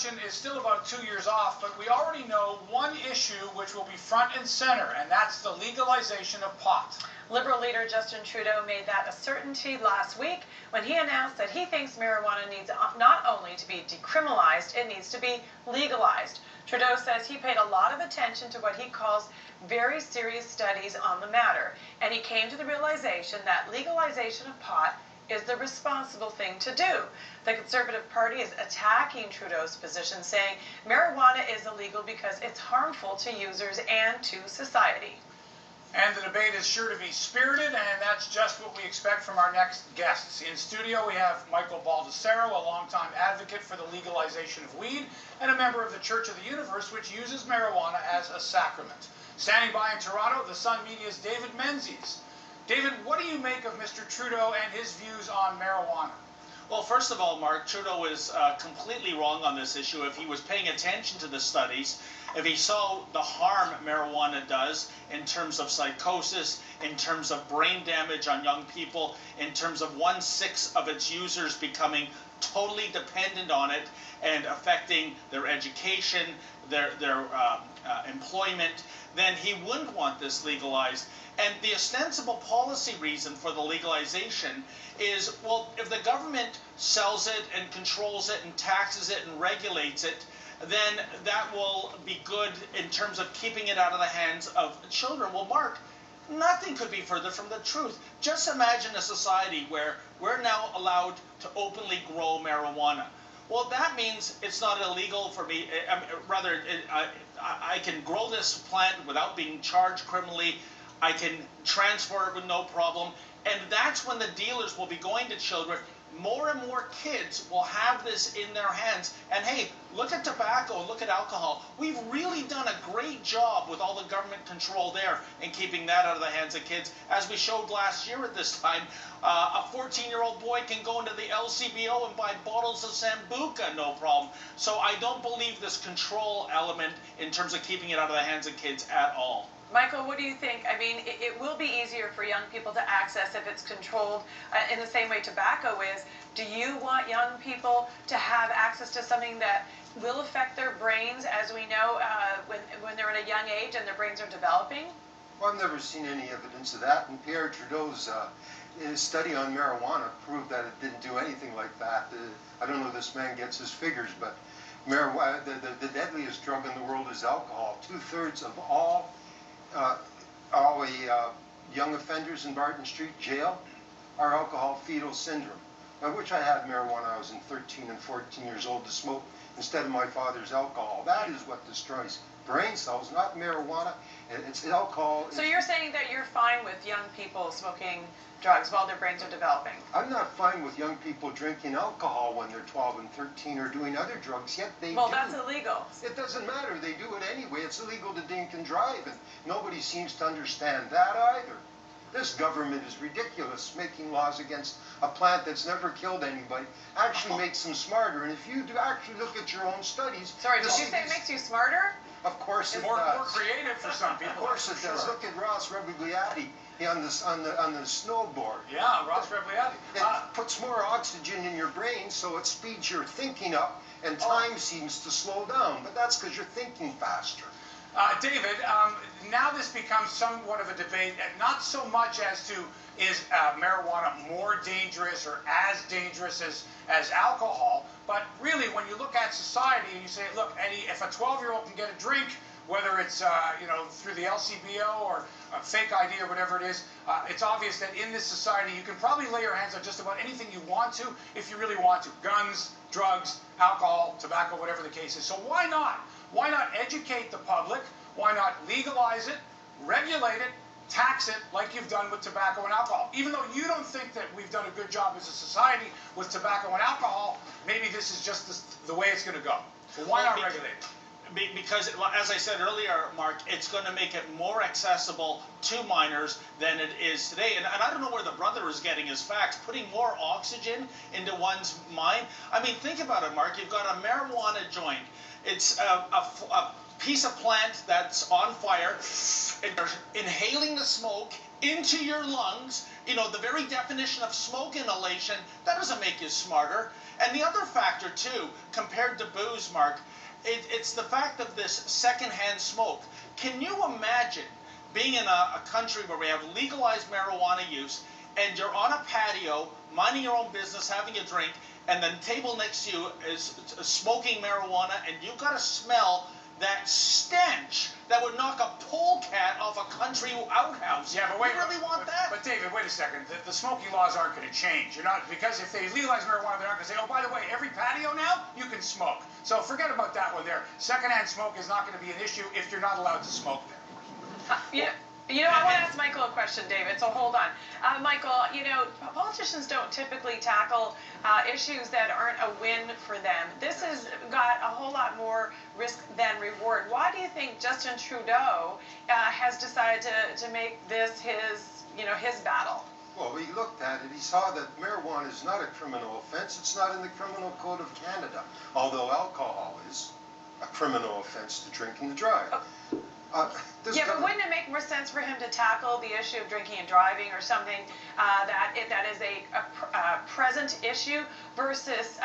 election is still about 2 years off, but we already know one issue which will be front and center, and that's the legalization of pot. Liberal leader Justin Trudeau made that a certainty last week when he announced that he thinks marijuana needs not only to be decriminalized, it needs to be legalized. Trudeau says he paid a lot of attention to what he calls very serious studies on the matter, and he came to the realization that legalization of pot is the responsible thing to do. The Conservative Party is attacking Trudeau's position, saying marijuana is illegal because it's harmful to users and to society. And the debate is sure to be spirited, and that's just what we expect from our next guests. In studio, we have Michael Baldasaro, a longtime advocate for the legalization of weed, and a member of the Church of the Universe, which uses marijuana as a sacrament. Standing by in Toronto, the Sun Media's David Menzies. David, what do you make of Mr. Trudeau and his views on marijuana? Well, first of all, Mark, Trudeau is completely wrong on this issue. If he was paying attention to the studies, if he saw the harm marijuana does in terms of psychosis, in terms of brain damage on young people, in terms of 1/6 of its users becoming totally dependent on it and affecting their education, their employment, then he wouldn't want this legalized. And the ostensible policy reason for the legalization is, well, if the government sells it and controls it and taxes it and regulates it, then that will be good in terms of keeping it out of the hands of children. Well, Mark, nothing could be further from the truth. Just imagine a society where we're now allowed to openly grow marijuana. Well, that means it's not illegal for me. I can grow this plant without being charged criminally. I can transfer it with no problem. And that's when the dealers will be going to children. More and more kids will have this in their hands. And hey, look at tobacco, look at alcohol. We've really done a great job with all the government control there and keeping that out of the hands of kids. As we showed last year at this time, a 14-year-old boy can go into the LCBO and buy bottles of Sambuca, no problem. So I don't believe this control element in terms of keeping it out of the hands of kids at all. Michael, what do you think? I mean, it will be easier for young people to access if it's controlled in the same way tobacco is. Do you want young people to have access to something that will affect their brains, as we know, when they're at a young age and their brains are developing? Well, I've never seen any evidence of that. And Pierre Trudeau's his study on marijuana proved that it didn't do anything like that. I don't know if this man gets his figures, but marijuana, the deadliest drug in the world is alcohol. 2/3 of all young offenders in Barton Street Jail are alcohol fetal syndrome. By which I had marijuana I was in 13 and 14 years old to smoke instead of my father's alcohol. That is what destroys brain cells, not marijuana. It's alcohol. So you're saying that you're fine with young people smoking drugs while their brains are developing? I'm not fine with young people drinking alcohol when they're 12 and 13 or doing other drugs, yet they do. Well, that's illegal. It doesn't matter. They do it anyway. It's illegal to drink and drive, and nobody seems to understand that either. This government is ridiculous, making laws against a plant that's never killed anybody. Actually makes them smarter. And if you do actually look at your own studies... Sorry, did you say it makes you smarter? Of course it does. More does. creative for some people. Of course it does. Look at Ross Rebagliati on the snowboard. Yeah, Ross Rebagliati. It puts more oxygen in your brain, so it speeds your thinking up, and time seems to slow down. But that's because you're thinking faster. David, now this becomes somewhat of a debate, not so much as to is marijuana more dangerous or as dangerous as alcohol, but really when you look at society and you say, look, Eddie, if a 12-year-old can get a drink, whether it's through the LCBO or a fake ID or whatever it is, it's obvious that in this society you can probably lay your hands on just about anything you want to if you really want to. Guns, drugs, alcohol, tobacco, whatever the case is. So why not? Why not educate the public? Why not legalize it, regulate it, tax it like you've done with tobacco and alcohol? Even though you don't think that we've done a good job as a society with tobacco and alcohol, maybe this is just the way it's going to go. So why not regulate it? Because, as I said earlier, Mark, it's going to make it more accessible to minors than it is today. And I don't know where the brother is getting his facts. Putting more oxygen into one's mind. I mean, think about it, Mark. You've got a marijuana joint. It's a piece of plant that's on fire, and you're inhaling the smoke into your lungs. You know, the very definition of smoke inhalation, that doesn't make you smarter. And the other factor too, compared to booze, Mark, it's the fact of this secondhand smoke. Can you imagine being in a country where we have legalized marijuana use, and you're on a patio, minding your own business, having a drink, and then table next to you is smoking marijuana, and you got to smell that stench that would knock a polecat off a country outhouse. Yeah, but wait. You really want that? But David, wait a second. The smoking laws aren't going to change. You're not, because if they legalize marijuana, they're not going to say, oh, by the way, every patio now you can smoke. So forget about that one there. Secondhand smoke is not going to be an issue if you're not allowed to smoke there. I want to ask Michael a question, David, so hold on. Michael, politicians don't typically tackle issues that aren't a win for them. This has got a whole lot more risk than reward. Why do you think Justin Trudeau has decided to make this his battle? Well, he looked at it, he saw that marijuana is not a criminal offense. It's not in the Criminal Code of Canada, although alcohol is a criminal offense to drink and drive. But wouldn't it make more sense for him to tackle the issue of drinking and driving, or something that is a present issue, versus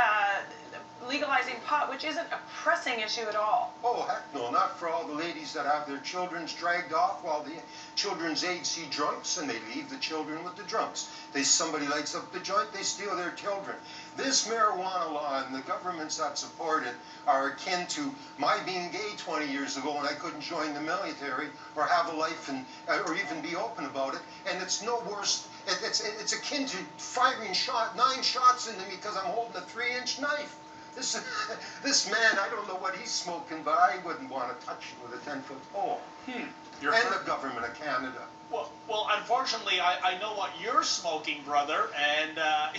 legalizing pot, which isn't a pressing issue at all? Oh, heck no, not for all the ladies that have their children dragged off while the children's aides see drunks, and they leave the children with the drunks. Somebody lights up the joint, they steal their children. This marijuana law and the governments that support it are akin to my being gay 20 years ago when I couldn't join the military or have a life or even be open about it. And it's no worse. It's akin to firing 9 shots into me because I'm holding a 3-inch knife. This man, I don't know what he's smoking, but I wouldn't want to touch him with a 10-foot pole. And the government of Canada. Well, unfortunately, I know what you're smoking, brother, and I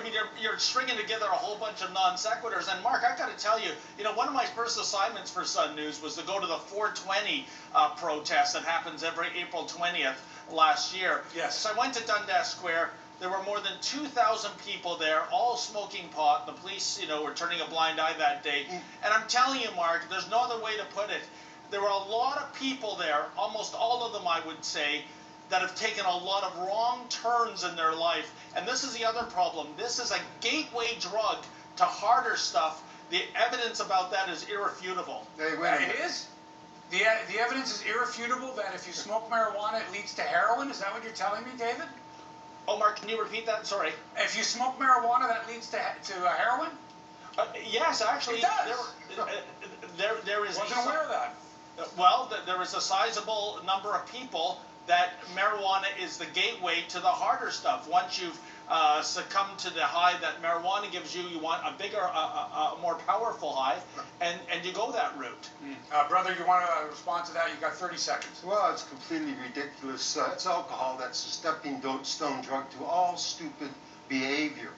mean, you're stringing together a whole bunch of non sequiturs. And Mark, I got to tell you, one of my first assignments for Sun News was to go to the 420 protest that happens every April 20th last year. Yes. So I went to Dundas Square. There were more than 2,000 people there, all smoking pot. The police, were turning a blind eye that day. And I'm telling you, Mark, there's no other way to put it. There were a lot of people there, almost all of them, I would say, that have taken a lot of wrong turns in their life. And this is the other problem. This is a gateway drug to harder stuff. The evidence about that is irrefutable. Hey, wait a minute. It is? The evidence is irrefutable that if you smoke marijuana, it leads to heroin? Is that what you're telling me, David? Oh, Mark, can you repeat that? Sorry. If you smoke marijuana, that leads to heroin? Yes, actually. It does. There is. Wasn't aware of that. Well, there is a sizable number of people that marijuana is the gateway to the harder stuff. Once you've succumbed to the high that marijuana gives you, you want a bigger, a more powerful high, and you go that route. Brother, you want to respond to that? You got 30 seconds. Well, it's completely ridiculous. It's alcohol that's a stepping stone drug to all stupid behavior.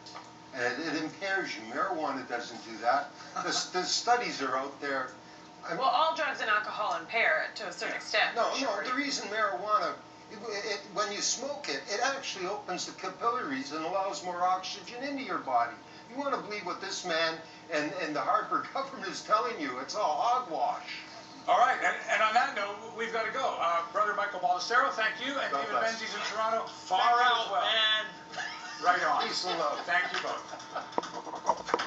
And it impairs you. Marijuana doesn't do that. The studies are out there. Well, all drugs and alcohol impair it to a certain extent. No, the reason marijuana, when you smoke it, it actually opens the capillaries and allows more oxygen into your body. You want to believe what this man and the Harper government is telling you, it's all hogwash. All right, and on that note, we've got to go. Brother Michael Baldasaro, thank you, and God David bless. Menzies in Toronto, Far thank you out, as well. man. Right on. Peace and love. Thank you both.